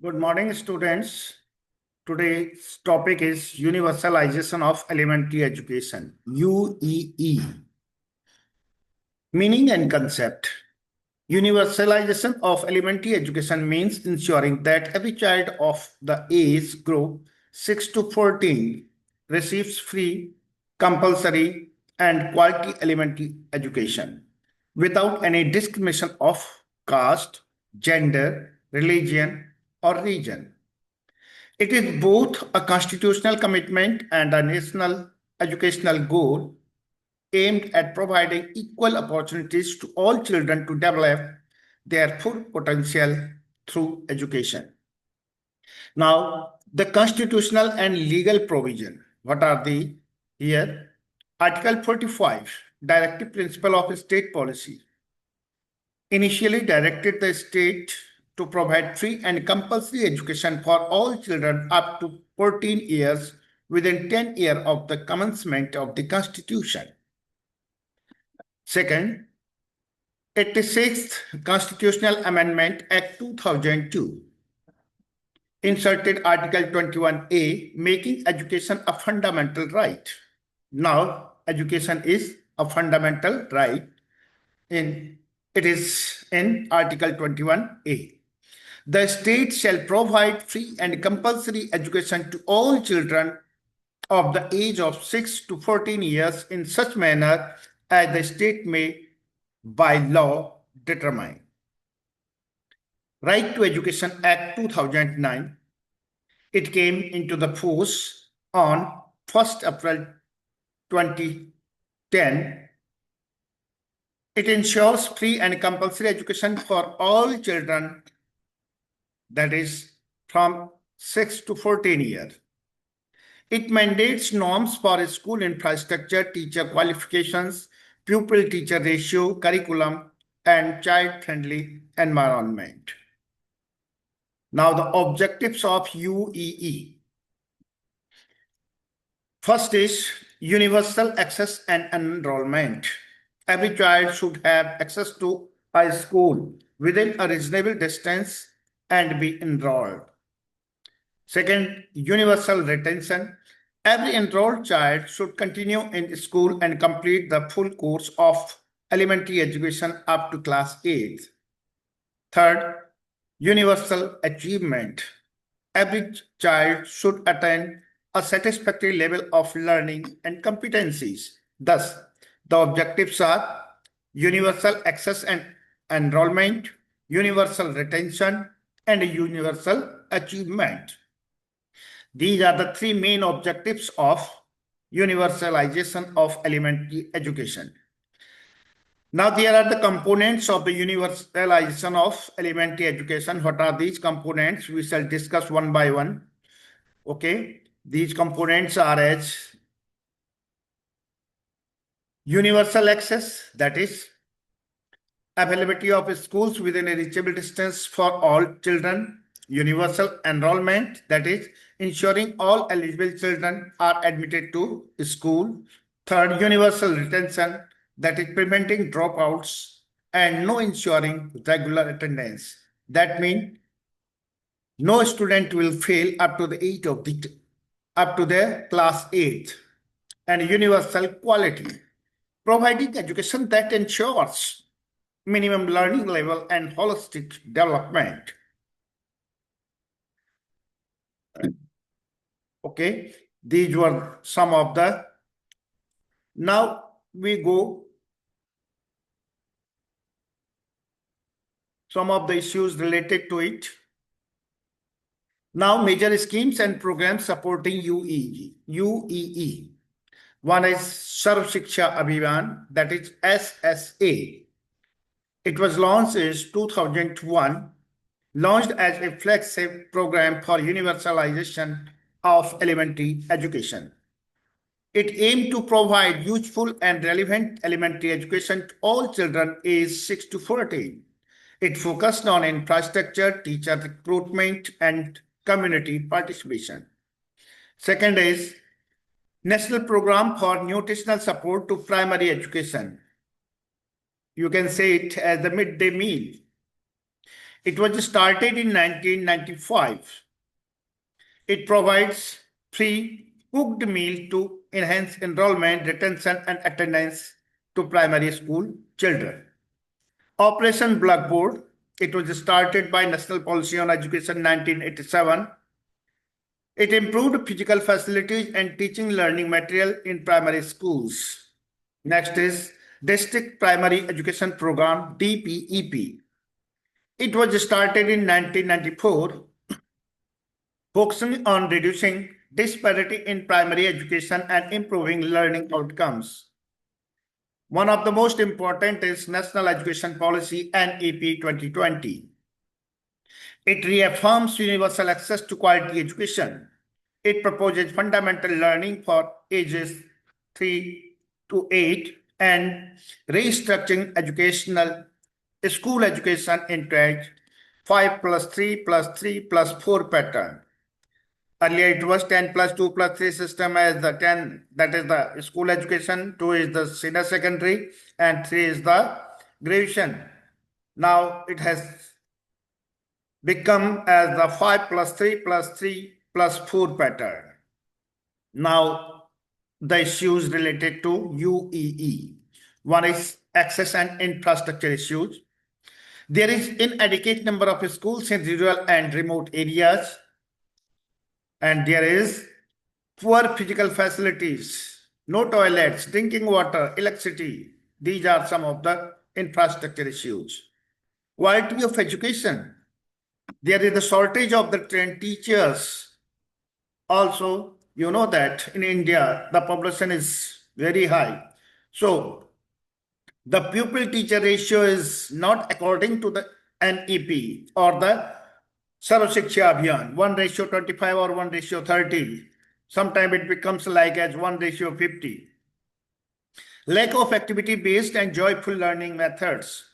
Good morning, students. Today's topic is Universalization of Elementary Education, UEE. Meaning and concept. Universalization of elementary education means ensuring that every child of the age group 6 to 14 receives free, compulsory, and quality elementary education without any discrimination of caste, gender, religion, or region. It is both a constitutional commitment and a national educational goal aimed at providing equal opportunities to all children to develop their full potential through education. Now, the constitutional and legal provision. What are the here? Article 45, Directive Principle of State Policy, initially directed the state to provide free and compulsory education for all children up to 14 years within 10 years of the commencement of the Constitution. Second, 86th Constitutional Amendment Act 2002 inserted Article 21A, making education a fundamental right. Now, education is a fundamental right. It is in Article 21A. The state shall provide free and compulsory education to all children of the age of 6 to 14 years in such manner as the state may by law determine. Right to Education Act 2009, it came into the force on 1st April 2010. It ensures free and compulsory education for all children, that is from 6 to 14 years. It mandates norms for school infrastructure, teacher qualifications, pupil-teacher ratio, curriculum, and child-friendly environment. Now, the objectives of UEE. First is universal access and enrollment. Every child should have access to a school within a reasonable distance and be enrolled. Second, universal retention. Every enrolled child should continue in school and complete the full course of elementary education up to class 8. Third, universal achievement. Every child should attain a satisfactory level of learning and competencies. Thus, the objectives are universal access and enrollment, universal retention, and universal achievement. These are the three main objectives of universalization of elementary education. Now, there are the components of the universalization of elementary education. What are these components? We shall discuss one by one. Okay, these components are as universal access, that is availability of schools within a reachable distance for all children. Universal enrollment, that is ensuring all eligible children are admitted to school. Third, universal retention, that is preventing dropouts and no ensuring regular attendance. That means no student will fail up to the class 8. And universal quality, providing education that ensures minimum learning level and holistic development. Okay, these were some of the. Now we go some of the issues related to it. Now, major schemes and programs supporting UEE. One is Sarv Shiksha Abhiyan, that is SSA. It was launched in 2001, launched as a flagship program for universalization of elementary education. It aimed to provide useful and relevant elementary education to all children aged 6 to 14. It focused on infrastructure, teacher recruitment, and community participation. Second is National Program for Nutritional Support to Primary Education. You can say it as the midday meal. It was started in 1995. It provides free cooked meal to enhance enrollment, retention, and attendance to primary school children. Operation Blackboard. It was started by National Policy on Education 1987. It improved physical facilities and teaching learning material in primary schools. Next is District Primary Education Program, DPEP. It was started in 1994, focusing on reducing disparity in primary education and improving learning outcomes. One of the most important is National Education Policy NEP 2020. It reaffirms universal access to quality education. It proposes fundamental learning for ages 3 to 8 and restructuring school education into 5 plus 3 plus 3 plus 4 pattern. Earlier it was 10 plus 2 plus 3 system as the 10, that is the school education, 2 is the senior secondary, and 3 is the graduation. Now it has become as the 5 plus 3 plus 3 plus 4 pattern. Now the issues related to UEE. One is access and infrastructure issues. There is inadequate number of schools in rural and remote areas, and there is poor physical facilities, no toilets, drinking water, electricity. These are some of the infrastructure issues. Quality of education. There is a shortage of the trained teachers. Also, you know that in India, the population is very high. So the pupil teacher ratio is not according to the NEP or the Sarv Shiksha Abhiyan, 1:25 or 1:30. Sometimes it becomes like as 1:50. Lack of activity-based and joyful learning methods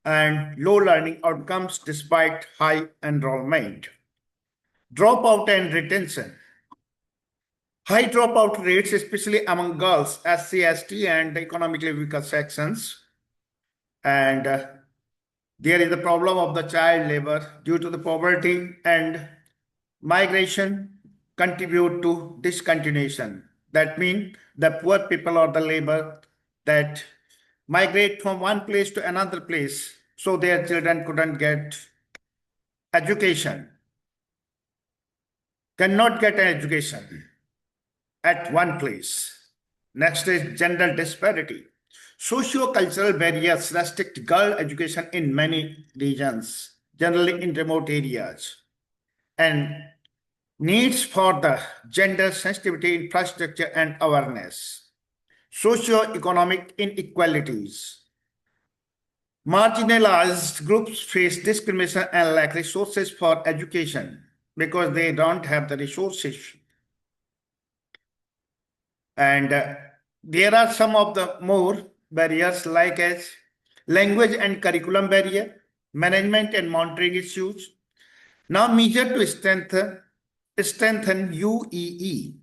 and low learning outcomes despite high enrollment. Dropout and retention. High dropout rates, especially among girls, SC, ST, and economically weaker sections. And there is the problem of the child labor due to the poverty and migration contribute to discontinuation. That means the poor people or the labor that migrate from one place to another place, so their children couldn't get education, cannot get an education at one place. Next is gender disparity. Socio-cultural barriers restrict girl education in many regions, generally in remote areas. And needs for the gender sensitivity infrastructure and awareness. Socio-economic inequalities. Marginalized groups face discrimination and lack resources for education because they don't have the resources. And there are some of the more barriers like as language and curriculum barrier, management and monitoring issues. Now measure to strengthen UEE.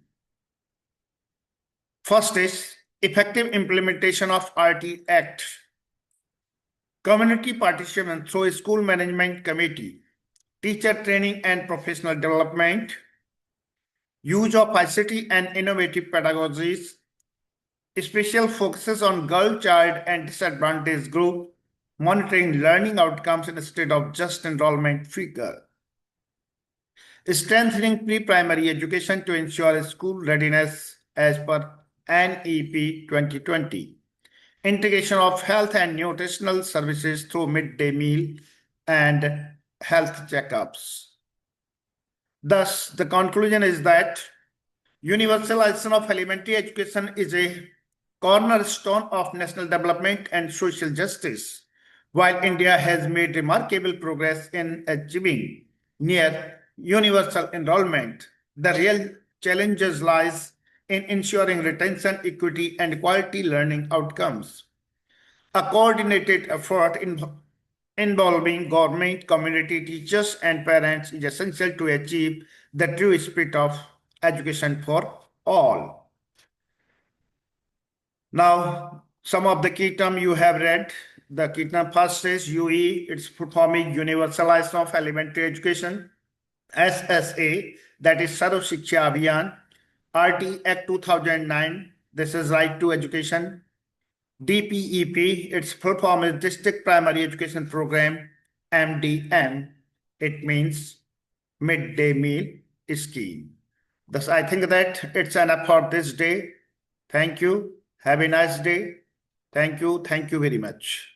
First is effective implementation of RT Act, community participation through a school management committee, teacher training and professional development, use of ICT and innovative pedagogies, special focuses on girl, child, and disadvantaged group, monitoring learning outcomes instead of just enrollment figure. Strengthening pre-primary education to ensure school readiness as per NEP 2020. Integration of health and nutritional services through midday meal and health checkups. Thus, the conclusion is that universalization of elementary education is a cornerstone of national development and social justice. While India has made remarkable progress in achieving near universal enrollment, the real challenges lies in ensuring retention, equity, and quality learning outcomes. A coordinated effort involving government, community, teachers, and parents is essential to achieve the true spirit of education for all. Now, some of the key terms you have read, The kitna first is UE, it's performing Universalisation of Elementary Education. SSA, that is Sarv Shiksha Abhiyan. RT Act 2009, this is Right to Education. DPEP, its full form is District Primary Education Program. MDM, it means Midday Meal Scheme. Thus, I think that it's enough for this day. Thank you. Have a nice day. Thank you. Thank you very much.